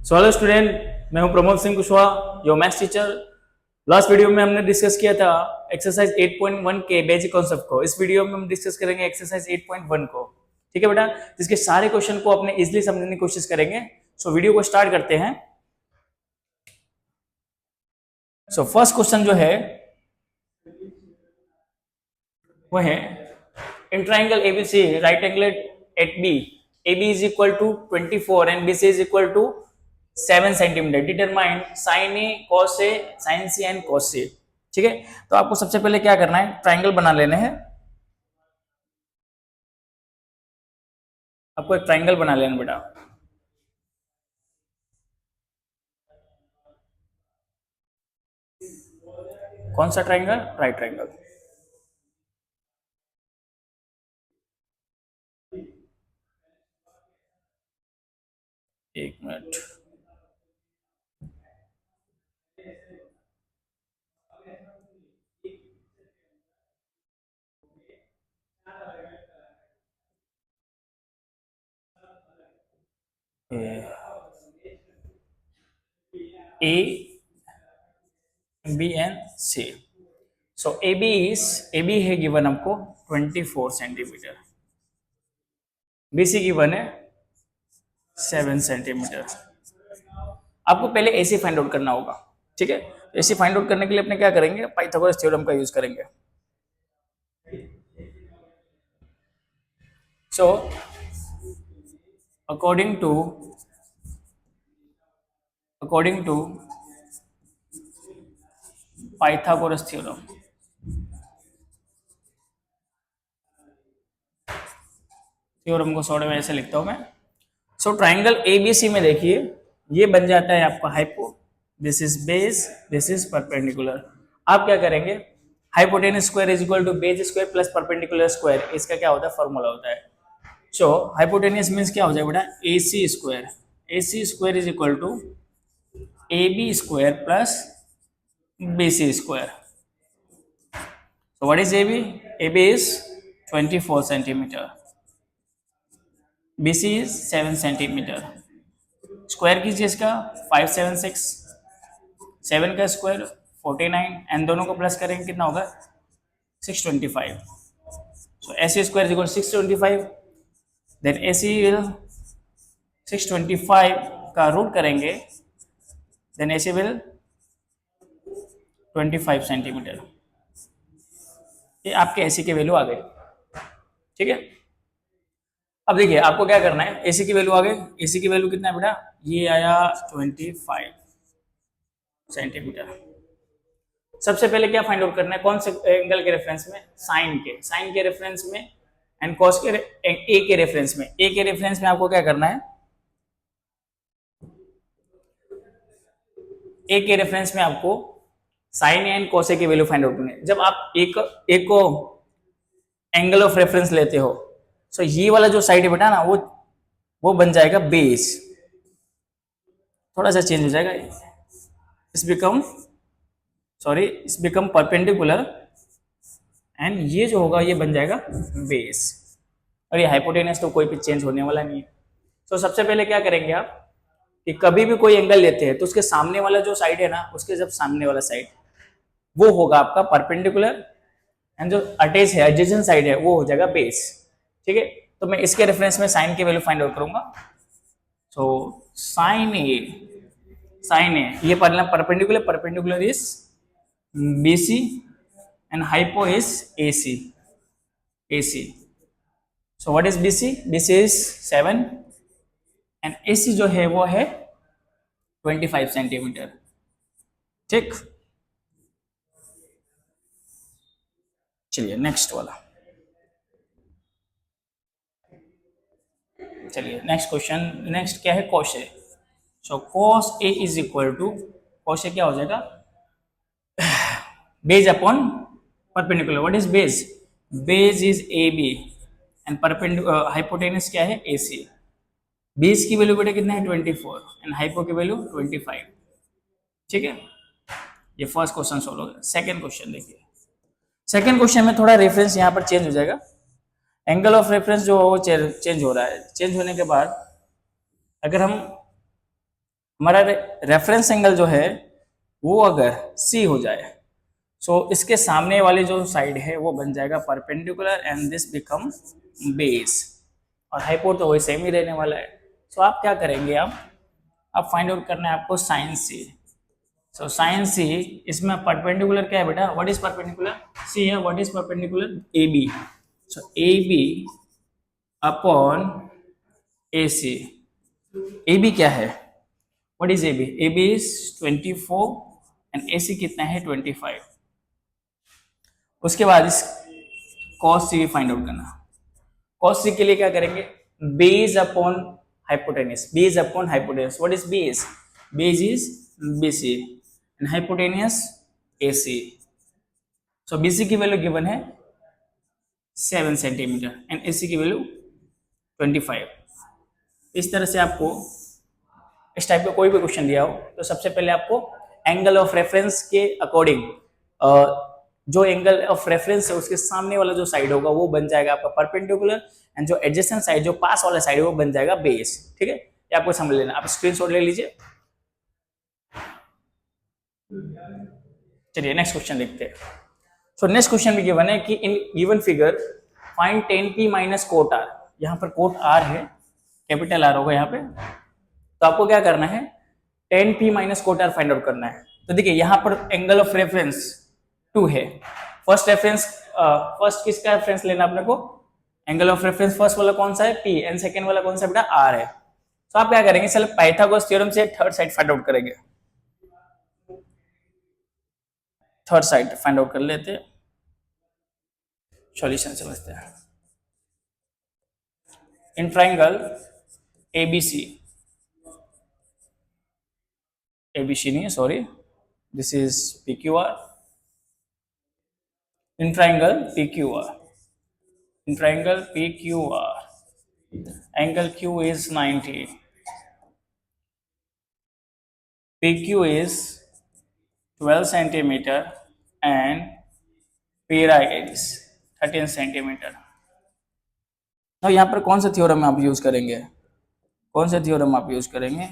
So hello student, मैं हूं Pramod Singh Kushwaha, your maths teacher. Last video में हमने डिस्कस किया था एक्सरसाइज 8.1 के बेसिक कॉन्सेप्ट को। इस वीडियो में हम डिस्कस करेंगे एक्सरसाइज 8.1 को। ठीक है बेटा, जिसके सारे क्वेश्चन को अपने इजीली समझने की कोशिश करेंगे। सो वीडियो को स्टार्ट करते हैं। सो फर्स्ट क्वेश्चन जो है वो है in triangle ABC right angle at B, AB is equal to 24 and BC is equal to 7 centimetre. Determine sine A, cos A, sine C and cos C. ठीक है, तो आपको सबसे पहले क्या करना है, ट्राइंगल बना लेने हैं। आपको एक ट्राइंगल बना लेना बेटा। कौन सा ट्राइंगल? Right triangle. एक minute, A B and C. So A B है गिवन आपको 24 सेंटीमीटर, BC गिवन है 7 सेंटीमीटर। आपको पहले AC फाइंड आउट करना होगा। ठीक है, AC फाइंड आउट करने के लिए अपने क्या करेंगे, पाइथागोरस थ्योरम का यूज करेंगे। So according to Pythagoras theorem, को शॉर्ट में ऐसे लिखता हूं मैं। सो ट्राइंगल ABC में देखिए, ये बन जाता है आपका hypo, this is base, this is perpendicular. आप क्या करेंगे, hypotenuse square is equal to base square plus perpendicular square, इसका क्या होता है, फॉर्मूला होता है। सो हाइपोटेनस मींस क्या हो जाएगा बेटा, AC square is equal to AB square plus BC square. So what is AB? AB is 24 centimetre, BC is 7 centimetre. Square कीजिए इसका, 576, 7 का स्क्वायर 49 एंड दोनों को प्लस करेंगे कितना होगा, 625। So AC square is equal 625, then AC will 625 का root करेंगे, देन AC विल 25 सेंटीमीटर। ये आपके AC की वैल्यू आ गई। ठीक है, अब देखिए आपको क्या करना है, AC की वैल्यू आ गई। AC की वैल्यू कितना है बेटा, ये आया 25 सेंटीमीटर। सबसे पहले क्या फाइंड आउट करना है, कौन से एंगल के रेफरेंस में, साइन के रेफरेंस में एंड कॉस के A के रेफरेंस में। A के रेफरेंस में आपको क्या करना है, A के रेफरेंस में आपको साइन एंड कॉस की वैल्यू फाइंड आउट करनी है। जब आप एक को एंगल ऑफ रेफरेंस लेते हो, सो ये वाला जो साइड है बेटा ना, वो बन जाएगा बेस। थोड़ा सा चेंज हो जाएगा, इस बिकम परपेंडिकुलर एंड ये जो होगा ये बन जाएगा बेस। और ये हाइपोटेनस तो कोई भी चेंज होने वाला नहीं है। तो सबसे पहले क्या करेंगे आप, कि कभी भी कोई एंगल लेते हैं तो उसके सामने वाला जो साइड है ना, उसके जब सामने वाला साइड वो होगा आपका परपेंडिकुलर एंड जो अटैच है, एडजेसेंट साइड है, वो हो जाएगा बेस। ठीक है, तो मैं इसके रेफरेंस में साइन की वैल्यू फाइंड आउट करूंगा। सो साइन ए ये perpendicular is BC and hypo is AC। So what is BC? BC is 7 and AC जो है वो है 25 सेंटीमीटर। ठीक, चलिए नेक्स्ट वाला, चलिए नेक्स्ट क्वेश्चन। नेक्स्ट क्या है, cos A. So cos A is equal to, cos A क्या हो जाएगा, base upon perpendicular. What is base? Base is AB and hypotenuse क्या है, AC। बेस की वैल्यू बेटा कितना है, 24 एंड हाइपो की वैल्यू 25। ठीक है, ये फर्स्ट क्वेश्चन सोल्व हो गया। सेकंड क्वेश्चन देखिए, सेकंड क्वेश्चन में थोड़ा रेफरेंस यहाँ पर चेंज हो जाएगा। एंगल ऑफ रेफरेंस जो वो चेंज हो रहा है। चेंज होने के बाद अगर हम हमारा रेफरेंस एंगल जो है वो अगर सी हो जाए, सो इसके सामने वाली जो साइड है वो बन जाएगा perpendicular and this become base, और हाइपोट तो वही सेम ही रहने वाला है। सो आप क्या करेंगे, आप फाइंड आउट करना है आपको साइन सी। सो साइन सी, इसमें परपेंडिकुलर क्या है बेटा, व्हाट इज परपेंडिकुलर, सी है, what is perpendicular, A B. So A B upon A C. A B क्या है, what is A B, A B is 24 and A C कितना है 25। उसके बाद इस कॉस सी फाइंड आउट करना। Cos C के लिए क्या करेंगे, base upon hypotenuse, base upon hypotenuse, what is base, base is BC and hypotenuse AC. So BC की वैल्यू गिवन है 7 सेंटीमीटर एंड एसी की वैल्यू 25। इस तरह से आपको इस टाइप का कोई भी क्वेश्चन दिया हो तो सबसे पहले आपको एंगल ऑफ रेफरेंस के अकॉर्डिंग जो एंगल ऑफ रेफरेंस है उसके सामने वाला जो साइड होगा वो बन जाएगा आपका परपेंडिकुलर, एंड जो एडजेसेंट साइड, जो पास वाला साइड है वो बन जाएगा बेस। ठीक है, ये आपको समझ लेना। आप स्क्रीनशॉट ले लीजिए। चलिए नेक्स्ट क्वेश्चन देखते हैं। सो नेक्स्ट क्वेश्चन भी गिवन है कि in given figure find tan p minus cot r। यहाँ पर कोट r है, कैपिटल R होगा यहाँ पे। तो आपको क्या करना है, tan p minus cot r find out करना है। तो देखिए यहाँ पर एंगल ऑफ रेफरेंस 2 है। फर्स्ट किसका रेफरेंस लेना अपने को, एंगल ऑफ रेफरेंस फर्स्ट वाला कौन सा है, p, एंड सेकंड वाला कौन सा बेटा, r है। तो आप क्या करेंगे, चलो पाइथागोरस थ्योरम से थर्ड साइड फाइंड आउट करेंगे। थर्ड साइड फाइंड आउट कर लेते हैं, सॉल्यूशन समझते हैं। इन ट्राइंगल एबीसी, एबीसी नहीं है sorry, this is PQR। In triangle PQR, in triangle PQR, angle Q is 90, PQ is 12 centimeter and PRI is 13 centimeter। तो यहाँ पर कौन सा थ्योरम आप यूज करेंगे, कौन सा थ्योरम आप यूज करेंगे,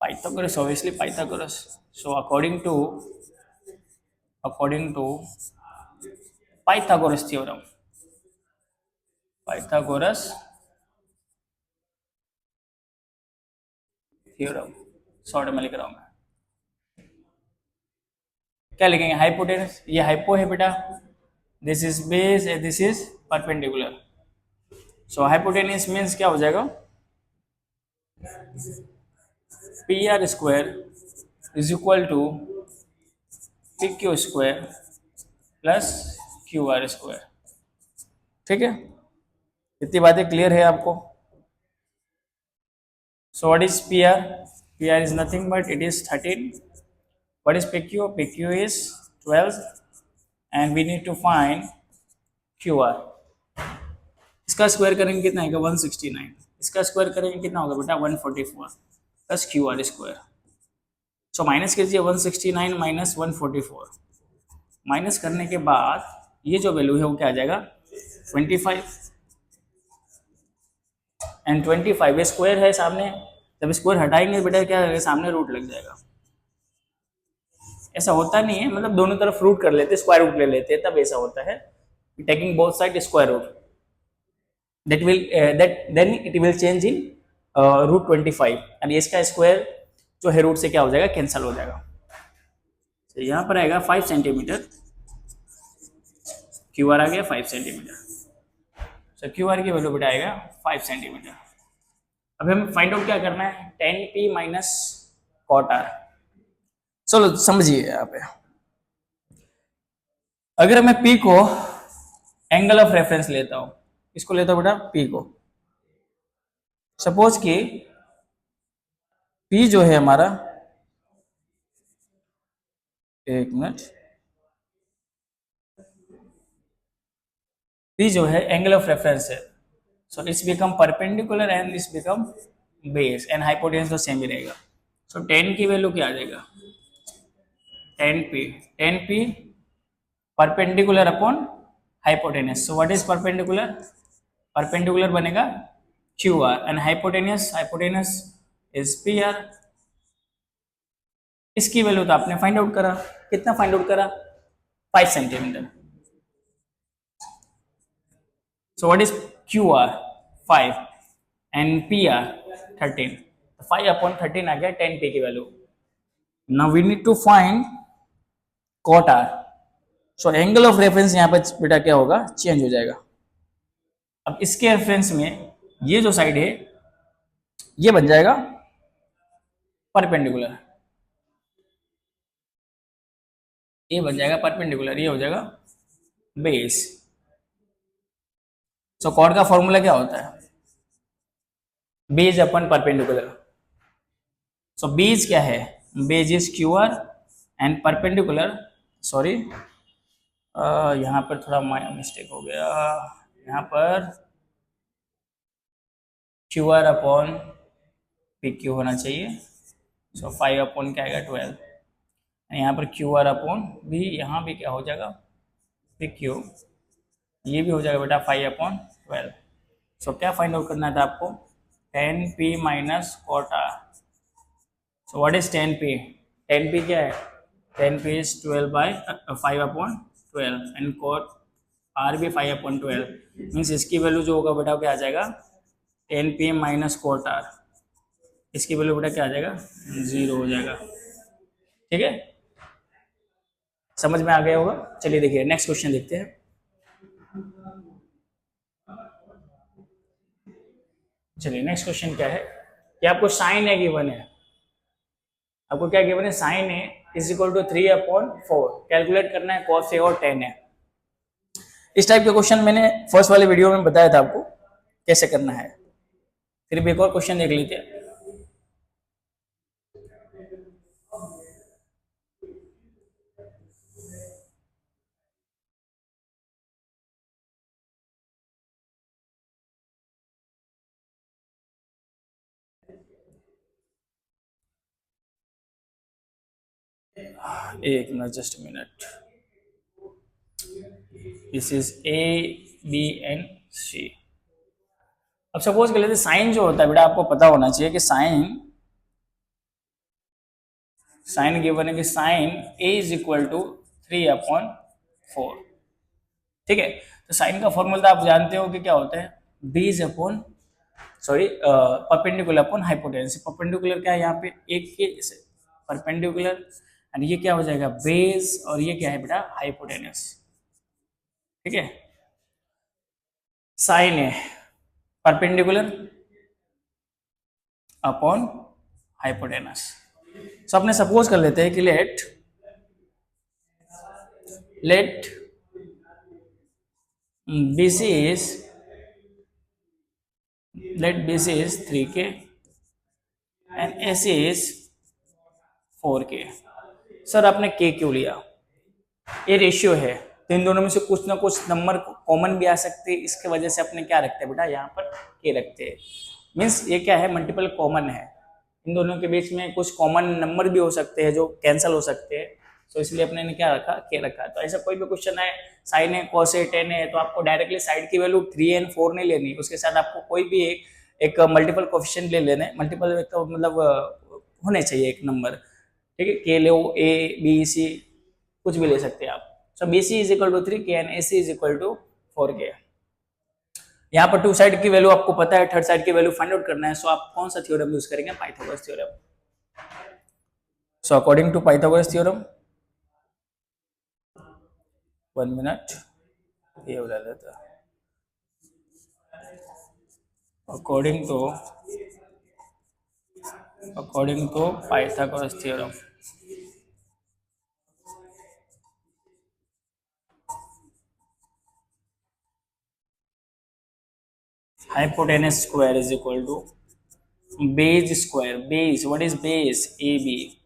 Pythagoras, obviously Pythagoras. So according to Pythagoras theorem, Pythagoras theorem short में लिख रहा हूं मैं। क्या लिखेंगे, हाइपोटेनस, ये हाइपो है बेटा, this is base and this is perpendicular. So hypotenuse means क्या हो जाएगा, PR square is equal to PQ square plus QR square. ठीक है, इतनी बातें क्लियर है आपको। So what is PR? PR is nothing but it is 13. What is PQ? PQ is 12 and we need to find QR. इसका square करेंगे कितना आएगा 169, इसका स्क्वायर करेंगे कितना होगा बेटा 144 plus QR square. So minus कीजिए 169 माइनस 144, माइनस करने के बाद ये जो वैल्यू है वो क्या आ जाएगा 25 एंड 25 ये स्क्वायर है सामने, जब स्क्वायर हटाएंगे बेटा क्या है सामने रूट लग जाएगा। ऐसा होता नहीं है, मतलब दोनों तरफ रूट कर लेते, स्क्वायर रूट ले लेते हैं, तब ऐसा होता है, taking both side square root, then it will change in root 25 and इसका स्क्वायर जो है रूट से क्या हो जाएगा कैंसिल हो जाएगा। तो यहाँ पर आएगा 5 सेंटीमीटर, QR आ गया 5 सेंटीमीटर। सो QR की वैल्यू बेटा आएगा 5 सेंटीमीटर। अब हमें फाइंड आउट क्या करना है, tan p minus cot r। चलो समझिए यहाँ पे, अगर मैं p को एंगल ऑफ रेफरेंस लेता हूं, इसको लेता हूं बेटा p को, सपोज कि p जो है हमारा, एक मिनट, p जो है एंगल ऑफ रेफरेंस है, सो it's become perpendicular and it's become base and hypotenuse तो सेम ही रहेगा। सो tan की वैल्यू क्या आ जाएगा, tan p perpendicular upon hypotenuse. So what is perpendicular, perpendicular बनेगा QR and hypotenuse is PR इसकी वैल्यू तो आपने फाइंड आउट करा, कितना फाइंड आउट करा, 5 centimetre. So what is Q R 5 and P R 13, 5/13 आ गया 10 पी की value. Now we need to find cot R. So angle of reference यहाँ पे बेटा क्या होगा, चेंज हो जाएगा। अब इसके रेफरेंस में ये जो साइड है ये बन जाएगा परपेंडिकुलर, ये बन जाएगा परपेंडिकुलर, ये हो जाएगा बेस। सो कॉर्ड का फॉर्मूला क्या होता है, बेस अपन परपेंडिकुलर। सो बेस क्या है, base is Q are and perpendicular, sorry यहाँ पर थोड़ा मिस्टेक हो गया, यहाँ पर Q R upon P Q होना चाहिए। सो 5 अपॉन क्या आएगा 12, यहाँ पर क्यू आर अपॉन भी, यहाँ भी क्या हो जाएगा पी क्यू, ये भी हो जाएगा बेटा 5/12। सो क्या फाइंड आउट करना था आपको, 10p minus cot R. So what is 10p, 10p क्या है, 10p is 5/12 and cot R भी 5/12, मीन्स इसकी वैल्यू जो होगा बेटा क्या आ जाएगा 10p माइनस कॉट आर, इसकी वैल्यू बेटा क्या आ जाएगा 0 हो जाएगा। ठीक है, समझ में आ गया होगा। चलिए देखिए नेक्स्ट क्वेश्चन देखते हैं। चलिए नेक्स्ट क्वेश्चन क्या है कि आपको साइन ए गिवन है, आपको क्या गिवन है, sine A is equal to 3/4, calculate करना है कॉस ए और टेन ए। इस टाइप के क्वेश्चन मैंने फर्स्ट वाले वीडियो में बताया था आपको कैसे करना है, फिर भी एक और क्वेश्चन देख लेते हैं। एक minute, just minute, this is A B and C. अब सपोज कर लेते साइन जो होता है बेटा आपको पता होना चाहिए कि साइन गिवन है कि sine A is equal to 3/4। ठीक है, तो साइन का फॉर्मूला आप जानते हो कि क्या होता है, base upon sorry perpendicular upon hypotenuse. Perpendicular क्या है यहाँ पे एक के परपेंडिकुलर, एंड ये क्या हो जाएगा बेस, और ये क्या है बेटा हाइपोटेनस। ठीक है, साइन है परपेंडिकुलर अपॉन हाइपोटेनस। सो अपने सपोज कर लेते हैं कि late BC is let BC is 3K and AC is 4K। Sir आपने K क्यों लिया, ये रेशियो है तो इन दोनों में से कुछ ना कुछ नंबर कॉमन भी आ सकते हैं, इसके वजह से अपने क्या रखते हैं बेटा यहाँ पर K रखते हैं। मीन्स ये क्या है, मल्टीपल कॉमन है, इन दोनों के बीच में कुछ कॉमन नंबर भी हो सकते हैं जो कैंसिल हो सकते हैं, तो इसलिए अपने ने क्या रखा K रखा। तो ऐसा कोई भी क्वेश्चन है साइन है कॉस है टेन है, तो आपको डायरेक्टली साइड की वैल्यू 3 एंड 4 नहीं लेनी, उसके साथ आपको कोई भी एक मल्टीपल कोफिशिएंट ले लेने, मल्टीपल तो मतलब होने चाहिए एक नंबर। ठीक है, K low A B C कुछ भी ले सकते हैं आप। So BC is equal to 3K and AC is equal to 4K। यहाँ पर टू साइड की वैल्यू आपको पता है, थर्ड साइड की वैल्यू फाइंड आउट करना है। सो आप कौन सा थ्योरम यूज करेंगे, Pythagoras theorem. So according to Pythagoras theorem, 1 minute ये हो जाता, according to Pythagoras theorem, hypotenuse square is equal to base square, base what is base AB,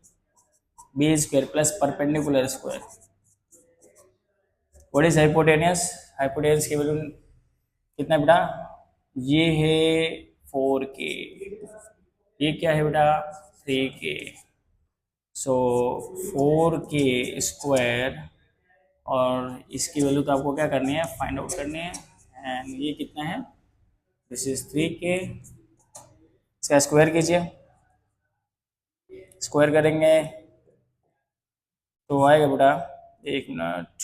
base square plus perpendicular square, what is hypotenuse, hypotenuse की value कितना बेटा, ये है 4K, ये क्या है बेटा 3K। सो 4K स्क्वायर, और इसकी वैल्यू तो आपको क्या करनी है फाइंड आउट करनी है, एंड ये कितना है, दिस इज 3K। इसका स्क्वायर कीजिए, स्क्वायर करेंगे तो आएगा बेटा, एक मिनट,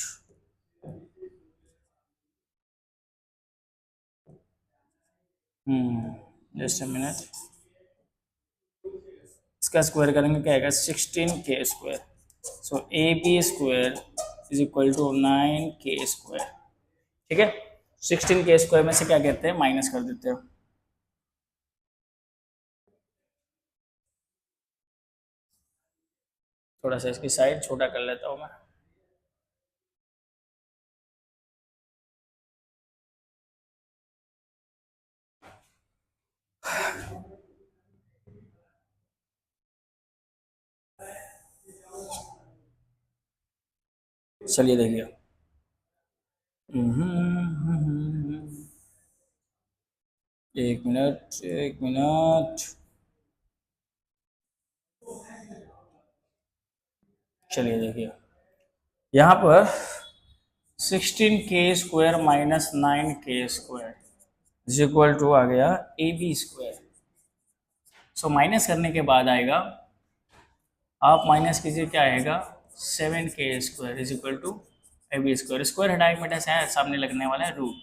जस्ट अ मिनट, इसका स्क्वायर करेंगे क्या आएगा, 16k²। So AB² is equal to 9k²। ठीक है, 16k² में से क्या कहते हैं, माइनस कर देते हैं। थोड़ा सा इसकी साइड छोटा कर लेता हूँ मैं। चलिए देखिए, एक मिनट एक मिनट, चलिए देखिए, यहाँ पर 16k² minus 9k² is equal to आ गया AB²। सो माइनस करने के बाद आएगा, आप माइनस कीजिए, क्या आएगा, 7k² is equal to AB²। Square हटाए बेटा से सामने लगने वाला है root,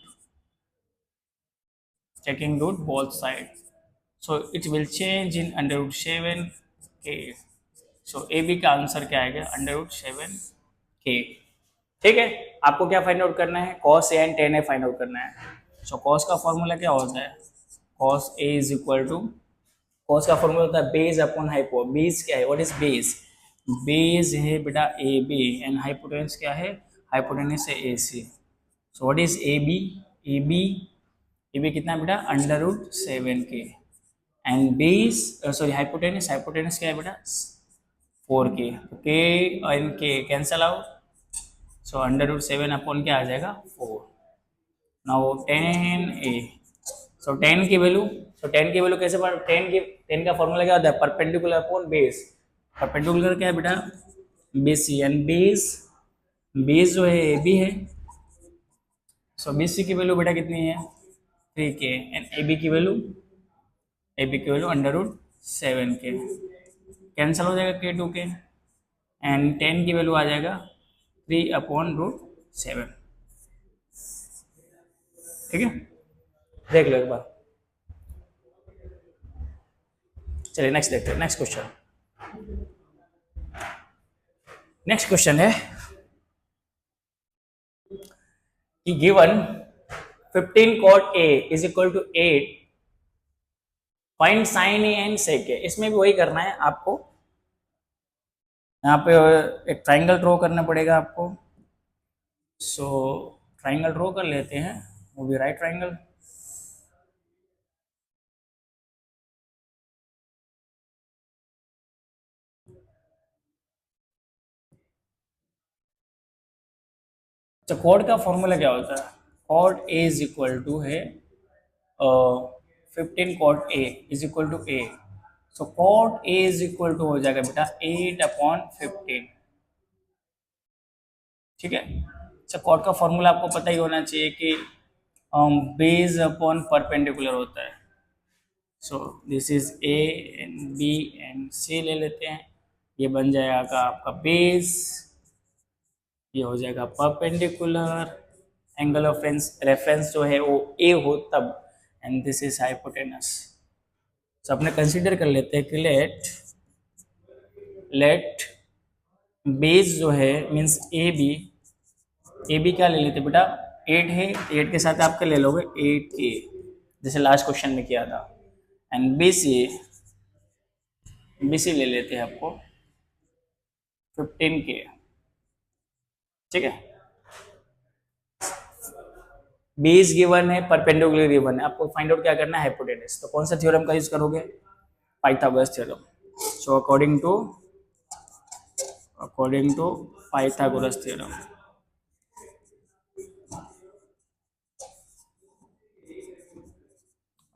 taking root both sides, so it will change in √7k। so AB का आंसर क्या आएगा, √7k। ठीक है, आपको क्या फाइंड आउट करना है, cos A and tan A find out करना है। सो cos का फॉर्मूला क्या होता है, cos A is equal to, cos का फॉर्मूला होता है बेस अपॉन हाइपो। बेस क्या है, व्हाट इज बेस, बेस है बेटा AB एंड हाइपोटेनस क्या है, हाइपोटेनस है AC। So what is AB, AB, AB कितना है बेटा, √7k and base, sorry hypotenuse, hypotenuse क्या है बेटा, 4k। तो k and k cancel out, so √7 upon क्या आ जाएगा, 4। Now tan A, so tan की वैल्यू, सो tan की वैल्यू कैसे पढ़, tan का फॉर्मूला क्या होता है, परपेंडिकुलर अपॉन बेस। परपेंडिकुलर क्या है बेटा, BC एंड बेस, बेस जो है AB है। सो BC की वैल्यू बेटा कितनी है, 3k एंड AB की वैल्यू, √7k, कैंसिल हो जाएगा k 2k एंड 10 की वैल्यू आ जाएगा 3/√7। ठीक है, देख लो एक बार। चलिए नेक्स्ट देखते हैं, नेक्स्ट क्वेश्चन। नेक्स्ट क्वेश्चन है कि given 15 cot A is equal to 8, find sin A and sec A। इसमें भी वही करना है आपको, यहाँ पे एक ट्राइंगल ड्रॉ करना पड़ेगा आपको। सो ट्राइंगल ड्रॉ कर लेते हैं, वो भी राइट ट्राइंगल। तो कॉड का फॉर्मूला क्या होता है, cot A is equal to है 15 cot A is equal to A. So cot A is equal to हो जाएगा बेटा 8/15। ठीक है, अच्छा कॉड का फॉर्मूला आपको पता ही होना चाहिए कि बेस अपॉन परपेंडिकुलर होता है। So this is A and B and C ले लेते हैं, ये बन जाएगा आपका बेस, ये हो जाएगा परपेंडिकुलर, एंगल ऑफ रेफरेंस जो है वो ए हो तब, एंड दिस इज हाइपोटेनस। तो अपने कंसीडर कर लेते हैं कि लेट बेस जो है मीन्स ए बी क्या ले लेते बेटा, 8 है, 8 के साथ आप क्या ले लोगे, 8k, जैसे लास्ट क्वेश्चन में किया था। एंड बी सी ले लेते हैं आपको 15k। ठीक है, बेस गिवन है, परपेंडिकुलर गिवन है, आपको फाइंड आउट क्या करना है, हाइपोटेनस। तो कौन सा थ्योरम का यूज करोगे, Pythagoras theorem. So according to Pythagoras theorem,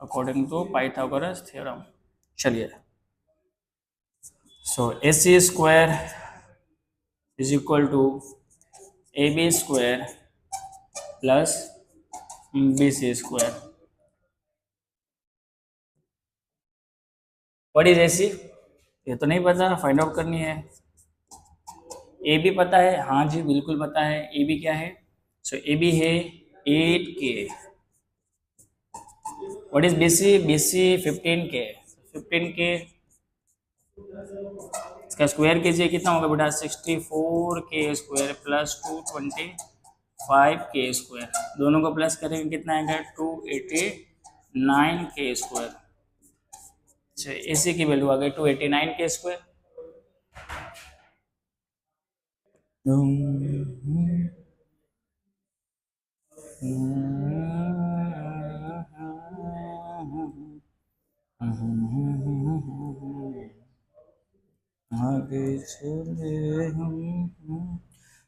according to Pythagoras theorem. चलिए, so AC² is equal to AB² plus BC²। What is AC, ये तो नहीं पता, फाइंड आउट करनी है। ए बी पता है, हाँ जी बिल्कुल पता है। ए बी क्या है? सो ए बी है 8K। What is B C? B C 15K। 15K इसका स्क्वायर कीजिए, कितना होगा बेटा? 64K square plus 225K square, दोनों को प्लस करेंगे कितना आएगा? 289K square. अच्छा, एसी की वैल्यू आ गई 289K स्क्वायर। आगे चले हम।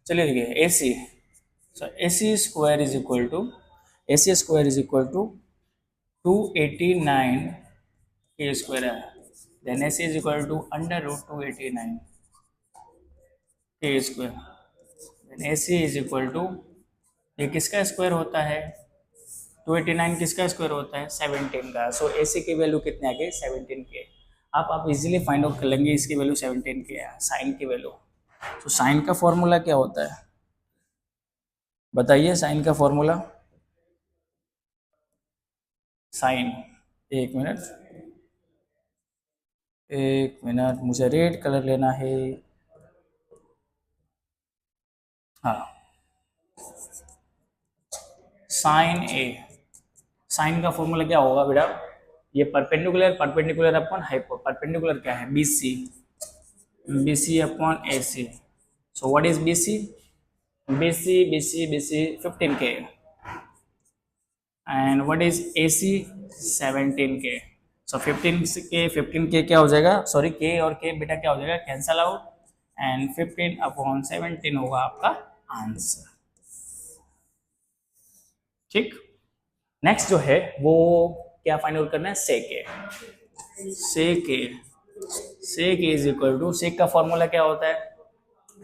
चलिए देखिए AC, so AC square is equal to, AC square is equal to 289K square है, then AC is equal to under root 289K square, then AC is equal to, ये किसका square होता है? 289 किसका स्क्वायर होता है? 17 का। सो AC की वैल्यू कितने आ गई? 17K। आप इजीली फाइंड आउट कर लेंगे इसकी वैल्यू 17K है, साइन की वैल्यू। तो साइन का फॉर्मूला क्या होता है बताइए? साइन का फॉर्मूला, साइन, एक मिनट एक मिनट, मुझे रेड कलर लेना है। हाँ, साइन ए, साइन का फॉर्मूला क्या होगा बेटा? ये perpendicular, perpendicular upon hypo, perpendicular क्या है? BC, BC upon AC। So what is BC? BC 15K, and what is AC? 17K। So 15K क्या हो जाएगा? सॉरी, K और K बेटा क्या हो जाएगा? कैंसल आउट, एंड 15 अपॉन 17 होगा आपका आंसर। ठीक, नेक्स्ट जो है वो क्या फाइंड आउट करना है? सेक ए, सेक ए, सेक इज इक्वल टू, सेक का फॉर्मूला क्या होता है?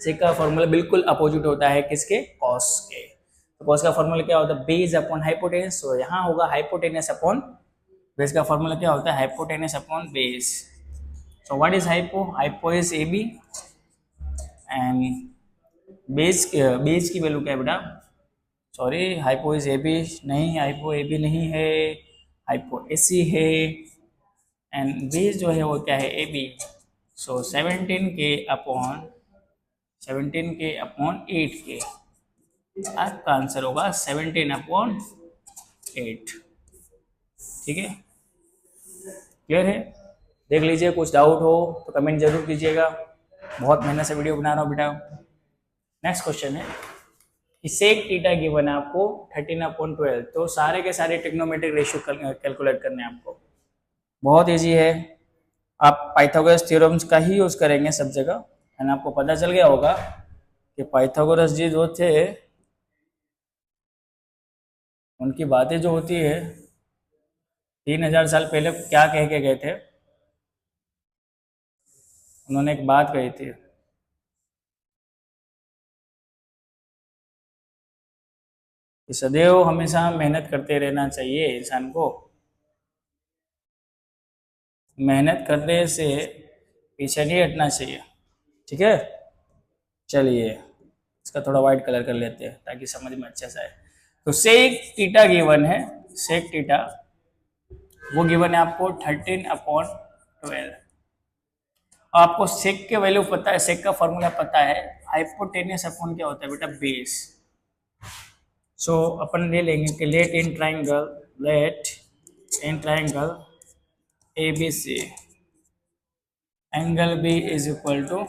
सेक का फॉर्मूला बिल्कुल अपोजिट होता है किसके? कॉस के। तो कॉस का फॉर्मूला क्या होता है? Base upon hypotenuse. तो यहाँ होगा हाइपोटेनस अपॉन बेस का फॉर्मूला क्या होता है? Hypotenuse upon base. So what is hypo? Hypo is A B, and base, base की वैल्यू क्या है बेटा? Sorry, hypo is A B नहीं, हाइपो ए बी नहीं है, हाइपो ए सी है, एंड बेस जो है वो क्या है? ए बी। सो 17K अपॉन 8K, आपका आंसर होगा 17/8। ठीक है, क्लियर है? देख लीजिए, कुछ डाउट हो तो कमेंट जरूर कीजिएगा, बहुत मेहनत से वीडियो बना रहा हूँ बेटा। नेक्स्ट क्वेश्चन है कि सेक थीटा गिवन है आपको 13/12, तो सारे के सारे ट्रिग्नोमेट्रिक रेशियो कैलकुलेट करने हैं आपको। बहुत इजी है, आप पाइथागोरस थ्योरम्स का ही यूज करेंगे सब जगह, एंड आपको पता चल गया होगा कि पाइथागोरस जी जो थे उनकी बातें जो होती है 3000 साल पहले क्या कह के गए थे? उन्होंने एक बात कही थी कि सदैव हमेशा मेहनत करते रहना चाहिए इंसान को, मेहनत करने से पीछे नहीं हटना चाहिए। ठीक है, चलिए इसका थोड़ा वाइट कलर कर लेते हैं ताकि समझ में अच्छे से आए। तो सेक थीटा गिवन है, सेक थीटा वो गिवन है आपको 13/12। आपको सेक के वैल्यू पता है, सेक का फॉर्मूला पता है, हाइपोटेनियस अपॉन क्या होता है बेटा? बेस। सो अपन ले लेंगे कि let in triangle ABC angle B is equal to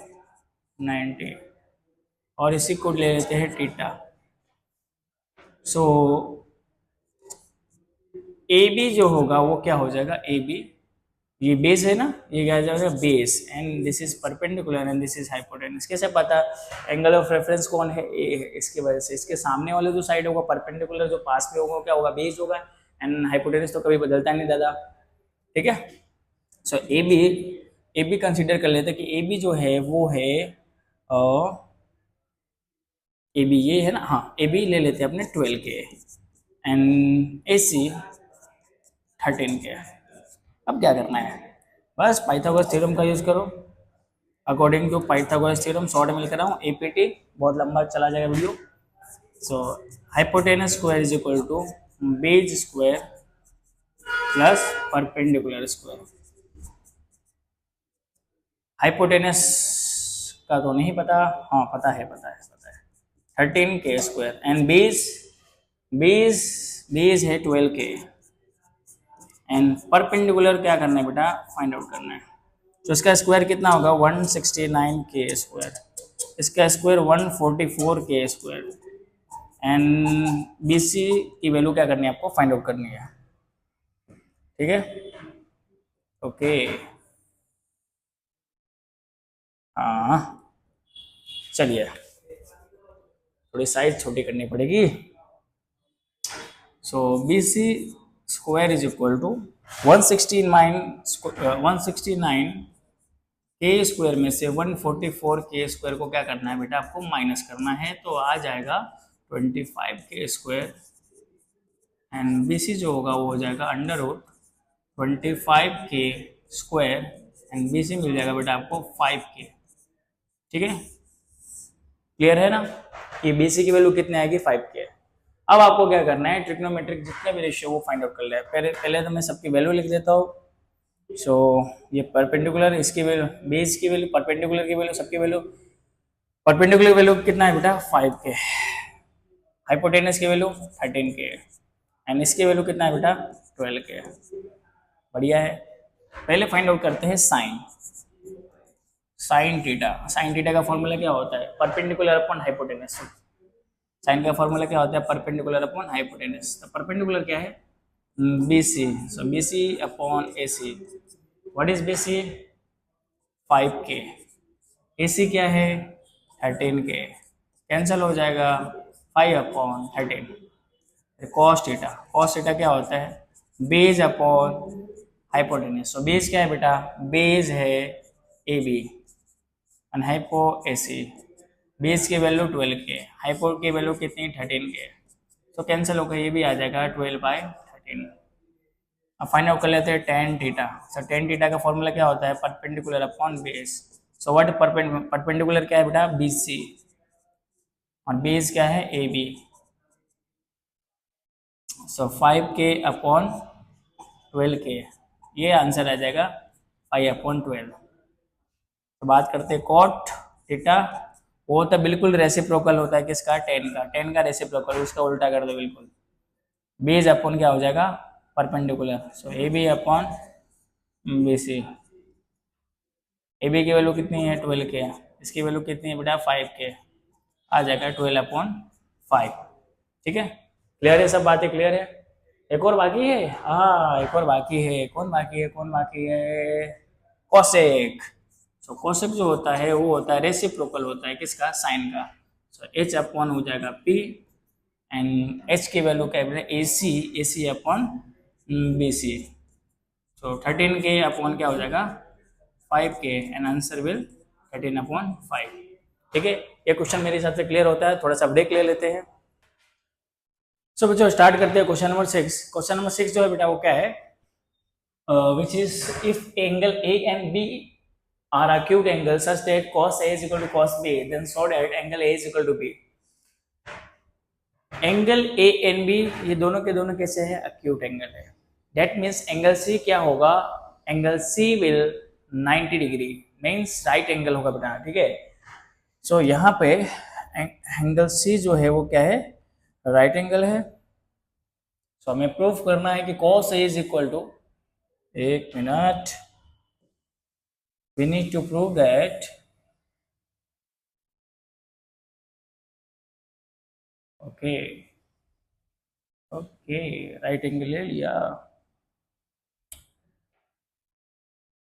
90, और इसी को ले लेते हैं थीटा। सो AB जो होगा वो क्या हो जाएगा? AB, ये बेस है ना, ये क्या जाएगा? Base, and this is perpendicular and this is hypotenuse. कैसे पता? एंगल ऑफ रेफरेंस कौन है? ए है, इसकी वजह से इसके सामने वाले जो साइड होगा परपेंडिकुलर, जो पास में होगा क्या होगा? बेस होगा, एंड हाइपोटेनस तो कभी बदलता नहीं दादा। ठीक है, सो ए बी कंसिडर कर लेते हैं कि ए बी जो है वो है ए बी, ये है ना, हाँ ए बी ले लेते हैं अपने 12K, and A C 13K। अब क्या करना है? बस पाइथागोरस थ्योरम का यूज करो, according to Pythagoras theorem, short में लिख रहा हूँ एपीटी, बहुत लंबा चला जाएगा video. So hypotenuse square is equal to base square plus perpendicular square. Hypotenuse का तो नहीं पता, हाँ पता है 13k स्क्वायर एंड बेस है 12k एंड परपेंडिकुलर क्या करना है बेटा, फाइंड आउट करना है। तो इसका स्क्वायर कितना होगा 169k स्क्वायर, इसका square 144k square and BC की वैल्यू क्या करनी है आपको, फाइंड आउट करनी है। ठीक है, ओके। हाँ चलिए, थोड़ी साइज छोटी करनी पड़ेगी। So BC square is equal to 169 के स्क्वायर में से 144 के स्क्वायर को क्या करना है बेटा, आपको माइनस करना है। तो आ जाएगा 25 के स्क्वायर एंड BC जो होगा वो हो जाएगा अंडर रूट 25 के स्क्वायर एंड BC मिल जाएगा बेटा आपको 5k। ठीक है, क्लियर है ना, कि BC की वैल्यू कितनी आएगी 5k। अब आपको क्या करना है, ट्रिग्नोमेट्रिक जितने भी रेशियो वो फाइंड आउट कर ले। पहले तो मैं सबकी वैल्यू लिख देता हूँ। सो ये परपेंडिकुलर, इसकी वैल्यू, बेस की वैल्यू, परपेंडिकुलर की वैल्यू, सबकी वैल्यू। परपेंडिकुलर की वैल्यू कितना है बेटा 5k, हाइपोटेनस की वैल्यू 13k एंड इसकी वैल्यू कितना है बेटा 12k। बढ़िया है। पहले फाइंड आउट करते हैं साइन थीटा। साइन थीटा का फॉर्मूला क्या होता है, परपेंडिकुलर अपॉन हाइपोटेनस। साइन का फॉर्मूला क्या होता है, परपेंडिकुलर अपॉन हाइपोटेनस। तो परपेंडिकुलर क्या है, BC, so BC upon AC। What is BC, 5k। AC क्या है 13k, कैंसिल हो जाएगा 5 अपॉन 13। कॉस थीटा क्या होता है, बेज अपॉन हाइपोटेनस। सो बेज क्या है बेटा, बेज है AB and hypo AC। Base की वैल्यू 12k, हाइपो की वैल्यू कितनी 13k। तो कैंसिल होकर ये भी आ जाएगा 12/13। अब फाइंड आउट कर लेते हैं टेन थीटा। सो टेन थीटा का फॉर्मूला क्या होता है, perpendicular upon base. So what perpendicular क्या है बेटा BC और बेस क्या है AB। सो 5k अपॉन 12k, ये आंसर आ जाएगा 5/12। तो बात करते हैं कॉट थीटा। वो तो बिल्कुल रेसिप्रोकल होता है किसका, टेन का रेसिप्रोकल, उसका उल्टा कर दो बिल्कुल। बेस अपॉन क्या हो जाएगा, परपेंडिकुलर। सो AB अपॉन BC। AB की वैल्यू कितनी है 12k, इसकी वैल्यू कितनी है बेटा 5k, आ जाएगा 12/5। ठीक है, क्लियर है, सब बातें क्लियर है। एक और बाकी है, हाँ एक और बाकी है। कौन बाकी है, कोसेक। सो कोसेक जो होता है वो होता है रेसिप्रोकल होता है किसका, साइन का। सो H अपॉन हो जाएगा P एंड H की वैल्यू क्या है AC अपॉन BC। सो 13k अपॉन क्या हो जाएगा 5k एंड आंसर विल 13/5। ठीक है, ये क्वेश्चन मेरे हिसाब से क्लियर होता है। थोड़ा सा ब्रेक ले लेते हैं। सो बच्चों स्टार्ट करते हैं क्वेश्चन नंबर 6। क्वेश्चन नंबर 6 जो है बेटा वो क्या है, which is if angle A and B are acute angles such that cos A is equal to cos B, then show that angle A is equal to B। Angle A and B ये दोनों के दोनों कैसे हैं, acute angle है। That means angle C क्या होगा, angle C will 90 degree means right angle होगा बेटा। ठीक है, सो यहाँ पे एंगल C जो है वो क्या है, राइट एंगल है। सो हमें प्रूफ करना है कि cos A is equal to, एक minute, we need to prove that okay right angle ले लिया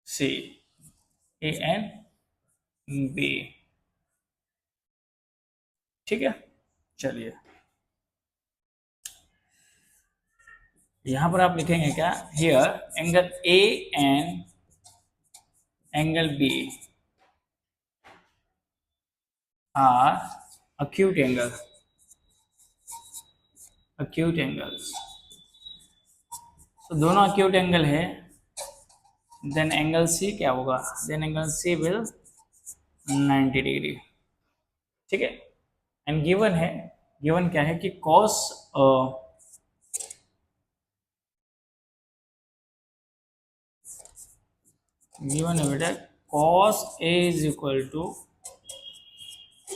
C A and B। ठीक है, चलिए यहां पर आप लिखेंगे क्या, here angle A and angle B are acute angles। तो दोनों acute एंगल है, देन एंगल C क्या होगा, then angle C will 90 degree. ठीक है, एंड गिवन है, गिवन क्या है कि कॉस गिवन है बेटा cos A is equal to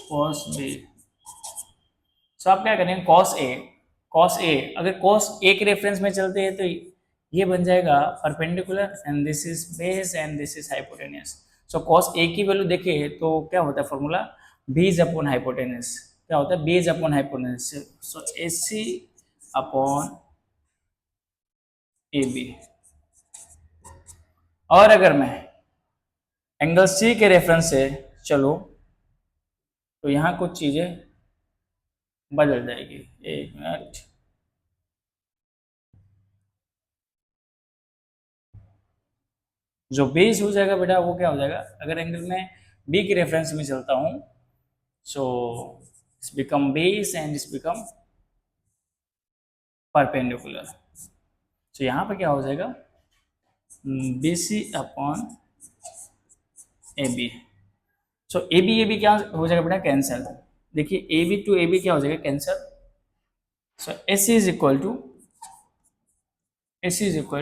cos B. So आप क्या करेंगे, कॉस ए अगर कॉस ए के रेफरेंस में चलते हैं तो ये बन जाएगा perpendicular and this is base and this is hypotenuse. So cos A की वैल्यू देखें तो क्या होता है फॉर्मूला, बेस अपॉन हाइपोटेनियस। क्या होता है, base upon hypotenuse. So A C upon A B. और अगर मैं एंगल सी के रेफरेंस से चलो तो यहाँ कुछ चीजें बदल जाएगी। एक मिनट, जो बेस हो जाएगा बेटा वो क्या हो जाएगा, अगर एंगल में बी के रेफरेंस में चलता हूं so it's become base and it's become perpendicular. तो यहाँ पे क्या हो जाएगा, B C upon A B. So A B क्या हो जाएगा बेटा, कैंसल। देखिए A B to A B क्या हो जाएगा, cancel. So S is equal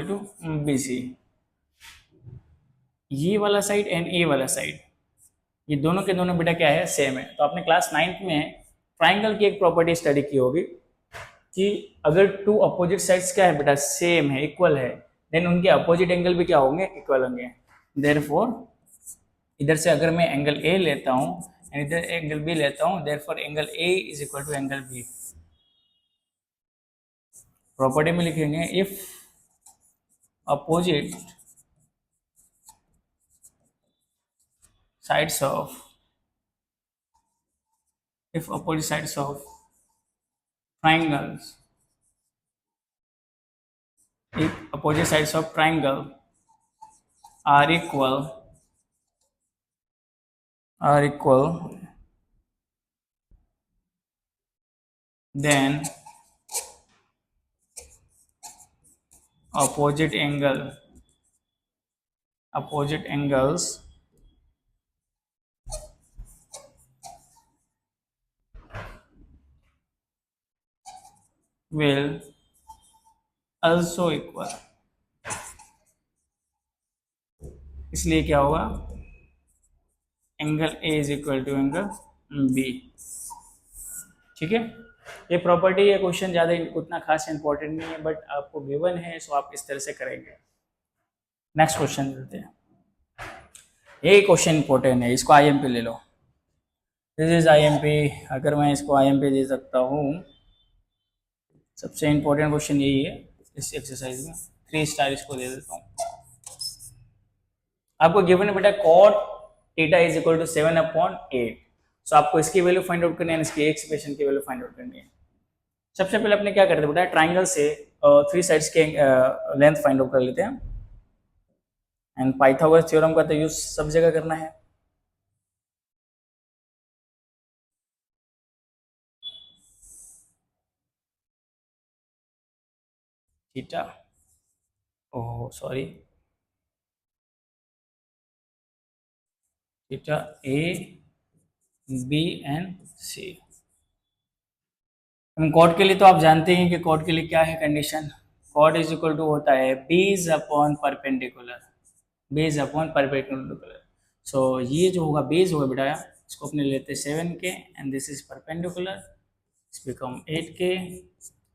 to B C. ये वाला साइड एंड ए वाला साइड, ये दोनों के दोनों बेटा क्या है, सेम है। तो आपने क्लास 9th में ट्राइंगल की एक प्रॉपर्टी स्टडी की होगी कि अगर टू अपोजिट साइड्स क्या है बेटा, सेम है, इक्वल है, देन उनके अपोजिट एंगल भी क्या होंगे, इक्वल होंगे। देयरफॉर इधर से अगर मैं एंगल ए लेता हूँ एंड इधर एंगल बी लेता हूँ, therefore angle A is equal to angle B. Property में लिखेंगे if opposite sides of if opposite sides of triangles if opposite sides of triangle are equal then opposite angles will also equal। इसलिए क्या होगा, angle A is equal to angle B. ठीक है, ये property, ये question ज़्यादा उतना खास इंपॉर्टेंट नहीं है, बट आपको गिवन है सो आप इस तरह से करेंगे। नेक्स्ट क्वेश्चन लेते हैं, ये क्वेश्चन इंपॉर्टेंट है, इसको आईएमपी ले लो। This is IMP. अगर मैं इसको आईएमपी दे सकता हूँ, सबसे इंपॉर्टेंट क्वेश्चन यही है इस एक्सरसाइज में, 3 स्टार इसको दे देता हूँ। आपको गिवन है बेटा cot theta is equal to 7/8। So आपको इसकी वैल्यू फाइंड आउट करनी है, इसकी एक्सप्रेशन की वैल्यू फाइंड आउट करनी है। सबसे पहले अपने क्या करते हैं बेटा, ट्राइंगल से 3 साइड्स के लेंथ फाइंड आउट कर लेते हैं। एंड पाइथागोरस थ्योरम का तो यूज सब जगह करना है। Theta, oh sorry, theta A B and C. Cot के लिए तो आप जानते हैं कि कॉट के लिए क्या है condition, cot is equal to होता है base upon perpendicular, base upon perpendicular. So ये जो होगा बेस होगा बेटा, इसको अपने लेते हैं 7K and this is perpendicular, it's become 8K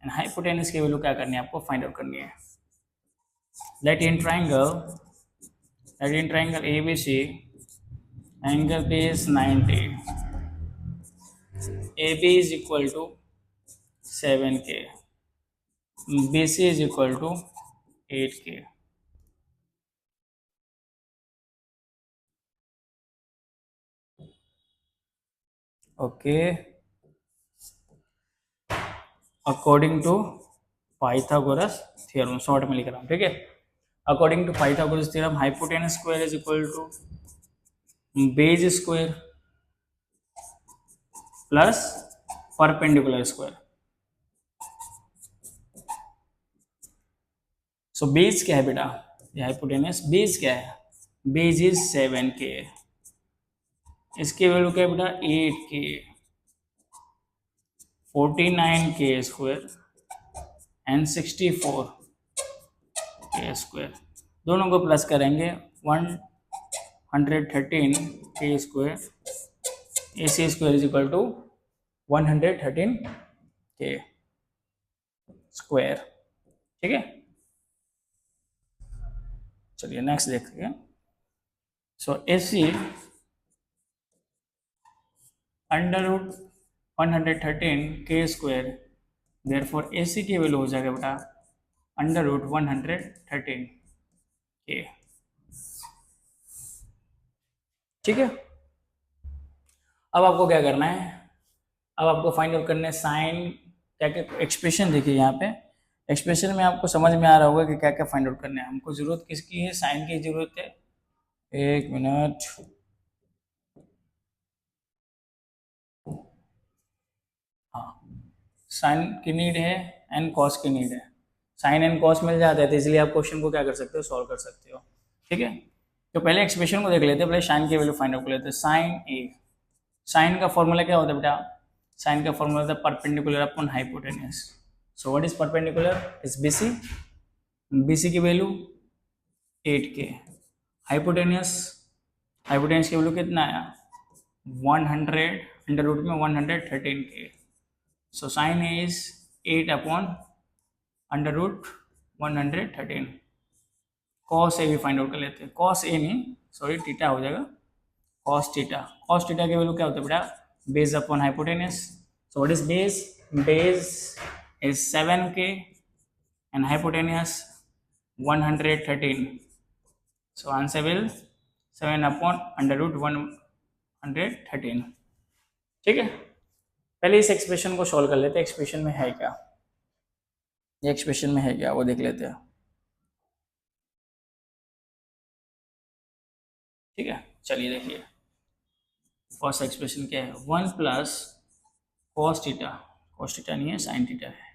and hypotenuse की वैल्यू क्या करनी है, आपको फाइंड आउट करनी है। Let in triangle ABC angle B is 90, AB is equal to 7K, BC is equal to 8K। Okay, according to Pythagoras theorem, short में लिख रहा हूँ, ठीक है। According to Pythagoras theorem hypotenuse square is equal to base square plus perpendicular square. So base क्या है बेटा, ये हाइपोटेनस बेस क्या है, बेस इज 7K इसकी वैल्यू क्या है बेटा 8k, 49k² एंड 64k²। दोनों को प्लस करेंगे 113k², AC² is equal to 113k²। ठीक है, चलिए नेक्स्ट देखते हैं। सो AC √113k², देयरफॉर AC की वैल्यू हो जाएगा बेटा √113k। ठीक है, अब आपको क्या करना है, अब आपको फाइंड आउट करना है साइन, क्या क्या एक्सप्रेशन देखिए यहाँ पे एक्सप्रेशन में आपको समझ में आ रहा होगा कि क्या क्या फाइंड आउट करना है। हमको जरूरत किसकी है, साइन की जरूरत है। एक मिनट, हाँ, साइन की नीड है एंड कॉस की नीड है। साइन एंड कॉस मिल जाता है तो इसलिए आप क्वेश्चन को क्या कर सकते हो, सॉल्व कर सकते हो। ठीक है, तो पहले एक्सप्रेशन को देख लेते हैं, पहले साइन की वैल्यू फाइंड आउट कर लेते हैं। साइन ए, साइन का फॉर्मूला क्या होता है बेटा, साइन का फॉर्मूला होता है perpendicular upon hypotenuse. So what is perpendicular, is BC, BC की वैल्यू 8k, हाइपोटेन्यूस, हाइपोटेन्यूस की वैल्यू कितना आया 100, अंडर रूट में 113k। So sine is 8 upon under root 113। Cos A भी फाइंड आउट कर लेते हैं, कॉस ए नहीं सॉरी थीटा हो जाएगा, कॉस थीटा। कॉस थीटा की वैल्यू क्या होता है बेटा, base upon hypotenuse. So what is base, base is 7k and hypotenuse 113। So answer will 7 upon under root 113। ठीक है, पहले इस एक्सप्रेशन को सॉल्व कर लेते हैं, एक्सप्रेशन में है क्या, ये एक्सप्रेशन में है क्या वो देख लेते हैं। ठीक है, चलिए देखिए फर्स्ट एक्सप्रेशन क्या है, 1 plus cos theta, cos theta नहीं है साइन थीटा है,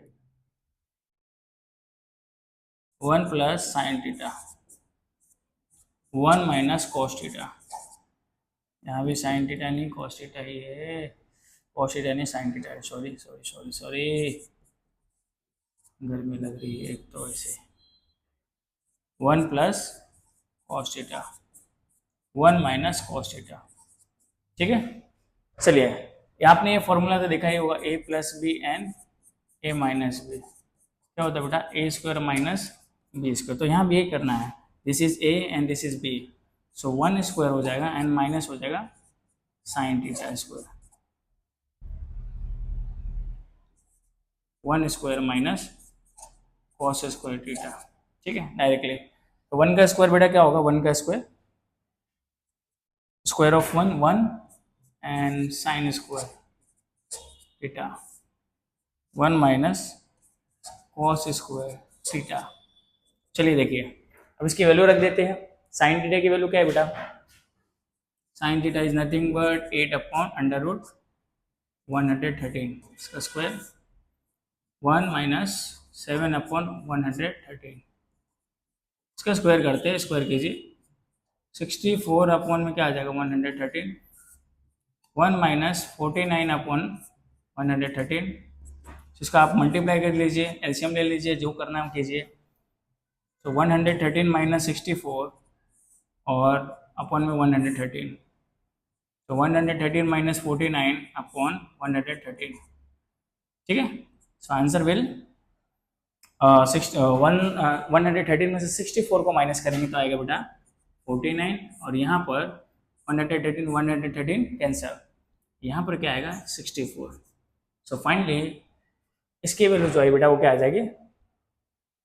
1 plus sine theta 1 minus cos theta, यहाँ भी साइन थीटा नहीं कॉस थीटा ही है, कॉस थीटा नहीं साइन थीटा है, सॉरी सॉरी सॉरी सॉरी, गर्मी लग रही है एक तो ऐसे। 1 plus cos theta 1 minus cos theta. ठीक है, चलिए आपने ये फॉर्मूला तो देखा ही होगा, a plus B and a minus B, क्या होता है बेटा a² माइनस b²। तो यहाँ भी यही करना है, this is a and this is b, सो 1² हो जाएगा एंड माइनस हो जाएगा sine theta square, 1² minus cos square theta. ठीक है, डायरेक्टली तो 1 का स्क्वायर बेटा क्या होगा, 1 का square, square of 1 1 and sine square theta 1 minus cos square theta. चलिए देखिए अब इसकी वैल्यू रख देते हैं। साइन थीटा की वैल्यू क्या है बेटा, sine theta is nothing but 8 upon under root 113, इसका स्क्वायर 1 माइनस 7 अपॉन 113, इसका स्क्वायर करते हैं, स्क्वायर कीजिए 64 अपॉन में क्या आ जाएगा 113, 1 माइनस 49 अपॉन 113, इसका आप मल्टीप्लाई कर लीजिए, एलसीएम ले लीजिए, जो करना है कीजिए। तो 113 माइनस 64 और अपॉन में 113, तो 113 माइनस 49 अपॉन 113। ठीक है, सो आंसर विल 113 में से 64 को माइनस करेंगे तो आएगा बेटा 49, और यहाँ पर 113 कैंसर, यहाँ पर क्या आएगा 64। सो फाइनली इसकी वैल्यू जो है बेटा वो क्या आ जाएगी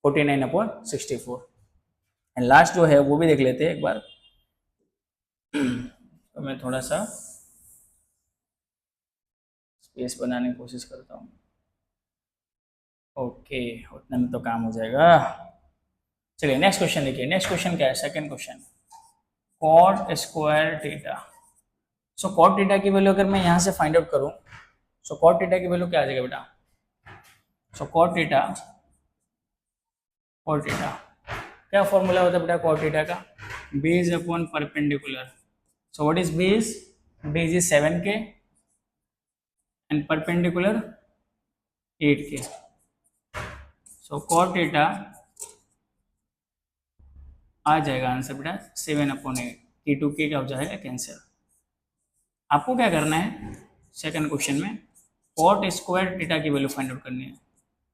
49 अपॉन 64। एंड लास्ट जो है वो भी देख लेते हैं एक बार। तो मैं थोड़ा सा स्पेस बनाने की कोशिश करता हूँ, ओके उतने में तो काम हो जाएगा। चलिए नेक्स्ट क्वेश्चन देखिए, नेक्स्ट क्वेश्चन क्या है, second question, cot square theta. So cot theta की वैल्यू अगर मैं यहाँ से फाइंड आउट करूँ, सो कॉट थीटा की वैल्यू क्या आ जाएगा बेटा, सो कॉट थीटा क्या फॉर्मूला होता है बेटा कॉट थीटा का, base upon perpendicular. So what is base, base is 7K and perpendicular 8K। So cot theta आ जाएगा आंसर बेटा 7/8। T2K क्या हो जाएगा कैंसिल। आपको क्या करना है सेकंड क्वेश्चन में कॉट स्क्वायर थीटा की वैल्यू फाइंड आउट करनी है।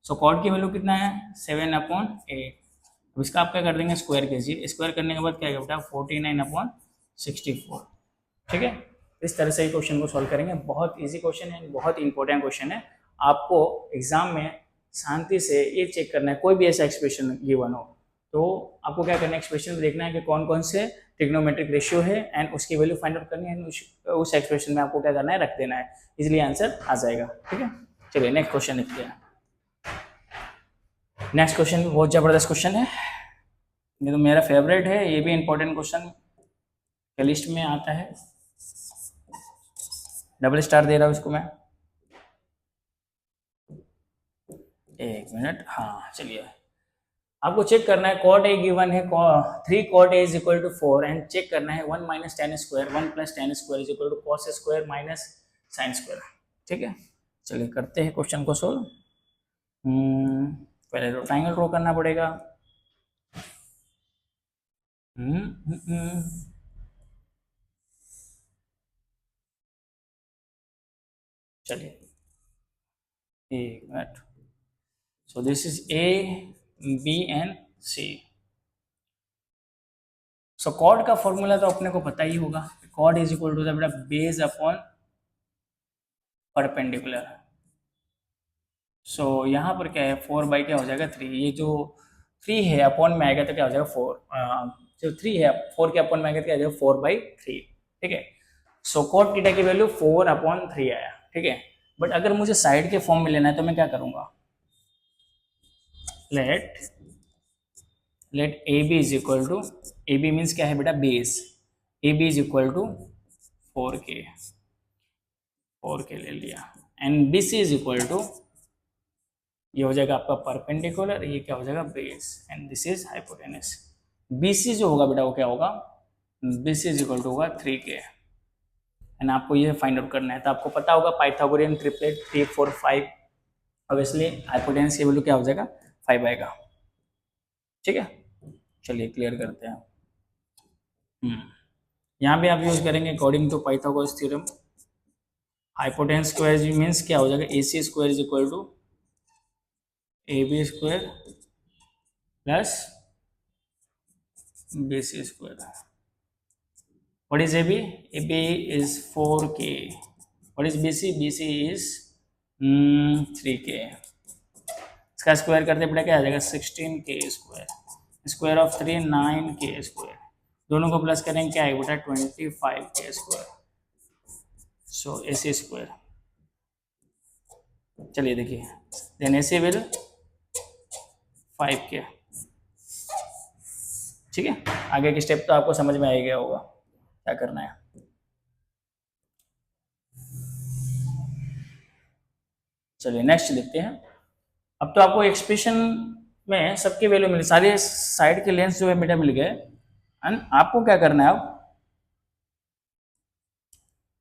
सो कॉट की वैल्यू कितना है 7/8। अब इसका आप क्या कर देंगे स्क्वायर कीजिए, स्क्वायर करने के बाद क्या आएगा बेटा 49/64। ठीक है, इस तरह से ही क्वेश्चन को सॉल्व करेंगे। बहुत इजी क्वेश्चन है, बहुत इंपॉर्टेंट क्वेश्चन है। आपको एग्जाम में शांति से ये चेक करना है, कोई भी ऐसा एक्सप्रेशन गिवन हो तो आपको क्या करना है एक्सप्रेशन में देखना है कि कौन कौन से ट्रिग्नोमेट्रिक रेशियो है एंड उसकी वैल्यू फाइंड आउट करनी है। उस एक्सप्रेशन में आपको क्या करना है रख देना है, इसलिए आंसर आ जाएगा। ठीक है, चलिए नेक्स्ट क्वेश्चन लिखते हैं। नेक्स्ट क्वेश्चन भी बहुत जबरदस्त क्वेश्चन है, ये तो मेरा फेवरेट है, ये भी इंपॉर्टेंट क्वेश्चन के लिस्ट में आता है। डबल स्टार दे रहा हूँ इसको मैं। एक मिनट, हाँ चलिए। आपको चेक करना है कॉट ए गिवन है 3 cot A is equal to 4 and check करना है 1 minus tan square 1 plus tan square is equal to cos square minus sine square. ठीक है, चलिए करते हैं क्वेश्चन को सोल्व। पहले तो ट्राइंगल ड्रॉ करना पड़ेगा। चलिए एक minute. So this is A B and C. So cot का फॉर्मूला तो अपने को पता ही होगा, cot is equal to the बेटा बेस अपॉन परपेंडिकुलर। सो यहाँ पर क्या है 4 बाई क्या हो जाएगा 3, ये जो 3 है अपॉन में आएगा तो क्या हो जाएगा 4, जो 3 है 4 के अपॉन में आएगा क्या हो जाएगा 4/3। ठीक है, सो कॉट थीटा की वैल्यू 4/3 आया। ठीक है, बट अगर मुझे साइड के फॉर्म में लेना है तो मैं क्या करूंगा, let A B is equal to, A B means क्या है बेटा base, A B is equal to 4K ले लिया and B C is equal to, ये हो जाएगा आपका परपेंडिकुलर, ये क्या हो जाएगा base and this is hypotenuse. B C जो होगा बेटा वो क्या होगा, B C is equal to होगा 3K एंड आपको ये फाइंड आउट करना है। तो आपको पता होगा पाइथागोरियन ट्रिपलेट 3 4 5, ऑब्वियसली हाइपोटेनस की वैल्यू क्या हो जाएगा 5 आएगा। ठीक है, चलिए क्लियर करते हैं। यहाँ पे आप यूज करेंगे according to Pythagoras theorem. Hypotenuse square means क्या हो जाएगा A C square is equal to A B square plus B C square. What is A B, A B is 4K। What is B C, B C is 3K। इसका square करते बेटा क्या आ जाएगा 16K square, square of 3 9K square, दोनों को plus करेंगे क्या आएगा बेटा 25K square. So A C square. चलिए देखिए then A C will 5K। ठीक है, आगे की स्टेप तो आपको समझ में आ गया होगा क्या करना है। चलिए नेक्स्ट देखते हैं। अब तो आपको एक्सप्रेशन में सबकी वैल्यू मिली, सारे साइड के लेंस जो है बेटा मिल गए एंड आपको क्या करना है अब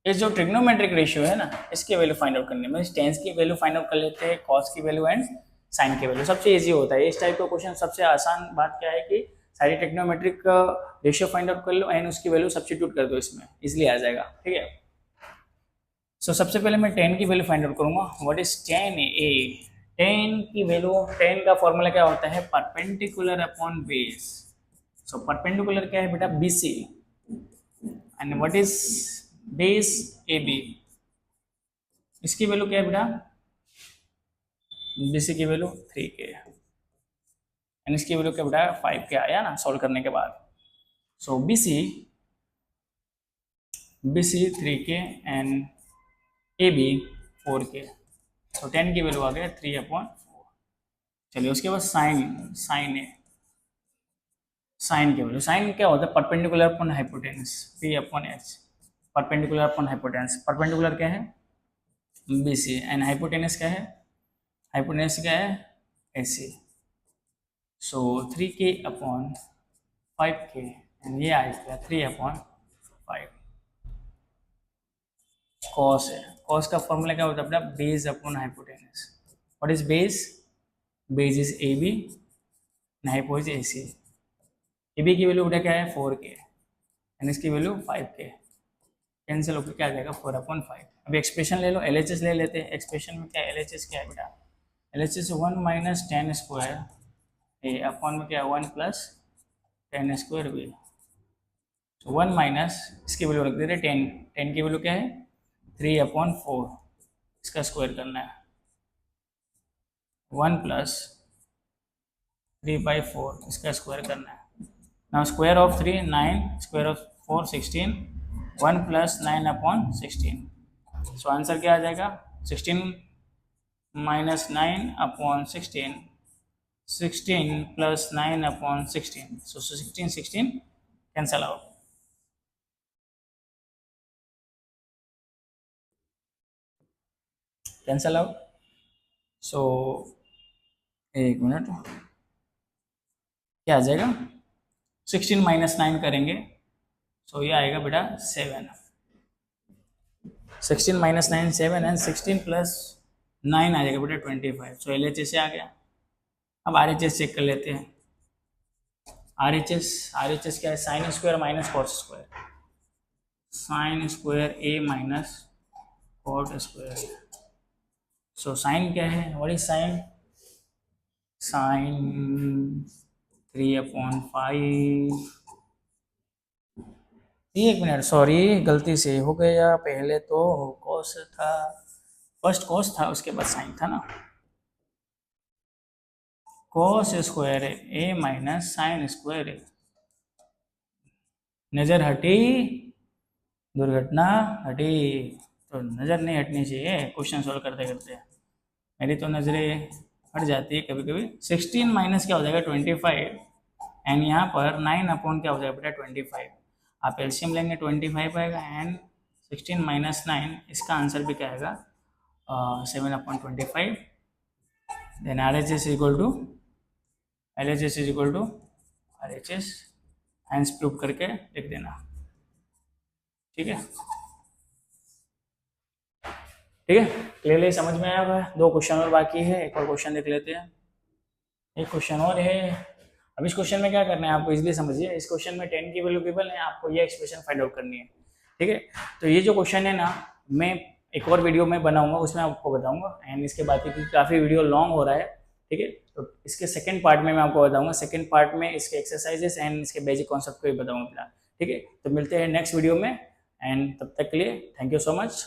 ये जो ट्रिग्नोमेट्रिक रेशियो है ना इसकी वैल्यू फाइंड आउट करनी है। मतलब टेंस की वैल्यू फाइंड आउट कर लेते हैं, कॉस की वैल्यू एंड साइन की वैल्यू। सबसे इजी होता है इस टाइप का क्वेश्चन। सबसे आसान बात क्या है कि सारी ट्रिग्नोमेट्रिक रेशियो फाइंड आउट कर लो एंड उसकी वैल्यू सब्स्टिट्यूट कर दो, इसमें इसलिए आ जाएगा। ठीक है, सो सबसे पहले मैं 10 की वैल्यू फाइंड आउट करूंगा। व्हाट इज 10 ए, 10 की वैल्यू, 10 का फॉर्मूला क्या होता है perpendicular upon base. So perpendicular क्या है बेटा B C and what is base A B, इसकी वैल्यू क्या है बेटा बी सी की वैल्यू 3K एंड इसकी वैल्यू क्या बेटा 5K आया ना सॉल्व करने के बाद। So B C 3K and A B 4K। So 10 की वैल्यू आ गया 3/4। चलिए उसके बाद साइन है, साइन की वैल्यू, साइन क्या होता है perpendicular upon hypotenuse P/H। Perpendicular upon hypotenuse, perpendicular क्या है BC एंड हाइपोटेनस क्या है, हाइपोटेनस क्या है AC। सो 3K/5K एंड ये आ गया 3/5। कॉस है, कॉस का फॉर्मूला क्या होता है अपना, base upon hypotenuse. What is base? Base is A B and hypo is A C. A B की वैल्यू बेटा क्या है 4k एंड इसकी वैल्यू 5k, कैंसिल होकर क्या आ जाएगा 4/5। अभी एक्सप्रेशन ले लो, LHS ले लेते हैं। एक्सप्रेशन में क्या है, LHS क्या है बेटा, LHS 1 minus tan square A upon में क्या है 1 plus tan square B. 1 minus इसकी वैल्यू रख देते 10, 10 की वैल्यू क्या है 3/4, इसका स्क्वायर करना है 1 प्लस 3/4, इसका स्क्वायर करना है। Now square of 3 9, square of 4 16, 1 plus 9/16। So answer क्या आ जाएगा 16 minus 9/16, 16 plus 9/16। So 16 16 cancel out. Cancel out. So एक मिनट, क्या आ जाएगा 16 माइनस 9 करेंगे, सो ये आएगा बेटा 7। 16 माइनस 9 7 एंड 16 प्लस 9 आ जाएगा बेटा 25। सो LHS से आ गया। अब RHS चेक कर लेते हैं। RHS क्या है, sine square minus cos square, sine square A minus cot square. So sine क्या है, व्हाट इज साइन, साइन 3/5। एक मिनट, सॉरी गलती से हो गया, पहले तो कॉस था, फर्स्ट कॉस था उसके बाद साइन था ना। कॉस स्क्वायर है ए माइनस साइन स्क्वायर है। नजर हटी, दुर्घटना हटी। तो नज़र नहीं हटनी चाहिए क्वेश्चन सोल्व करते करते, मेरी तो नज़रें हट जाती है कभी कभी। 16 माइनस क्या हो जाएगा 25 एंड यहाँ पर 9 क्या हो जाएगा बेटा 25। आप एलसीएम लेंगे 25 आएगा एंड 16 माइनस 9, इसका आंसर भी क्या आएगा 7/25। Then RHS equal to LHS is equal to RHS, hence prove करके लिख देना। ठीक है, ठीक है, क्लियरली समझ में आया होगा। 2 क्वेश्चन और बाकी है, एक और क्वेश्चन देख लेते हैं। एक क्वेश्चन और है। अब इस क्वेश्चन में क्या करना है आपको इजीली समझिए। इस क्वेश्चन में 10 की वैल्यू गिवन है, आपको ये एक्सप्रेशन फाइंड आउट करनी है। ठीक है, तो ये जो क्वेश्चन है ना, मैं एक और वीडियो में बनाऊंगा, उसमें आपको बताऊंगा एंड इसके बाद, क्योंकि काफ़ी वीडियो लॉन्ग हो रहा है। ठीक है, तो इसके सेकंड पार्ट में मैं आपको बताऊंगा। सेकंड पार्ट में इसके एक्सरसाइजेस एंड इसके बेसिक कॉन्सेप्ट को भी बताऊंगा। ठीक है, तो मिलते हैं नेक्स्ट वीडियो में एंड तब तक के लिए थैंक यू सो मच।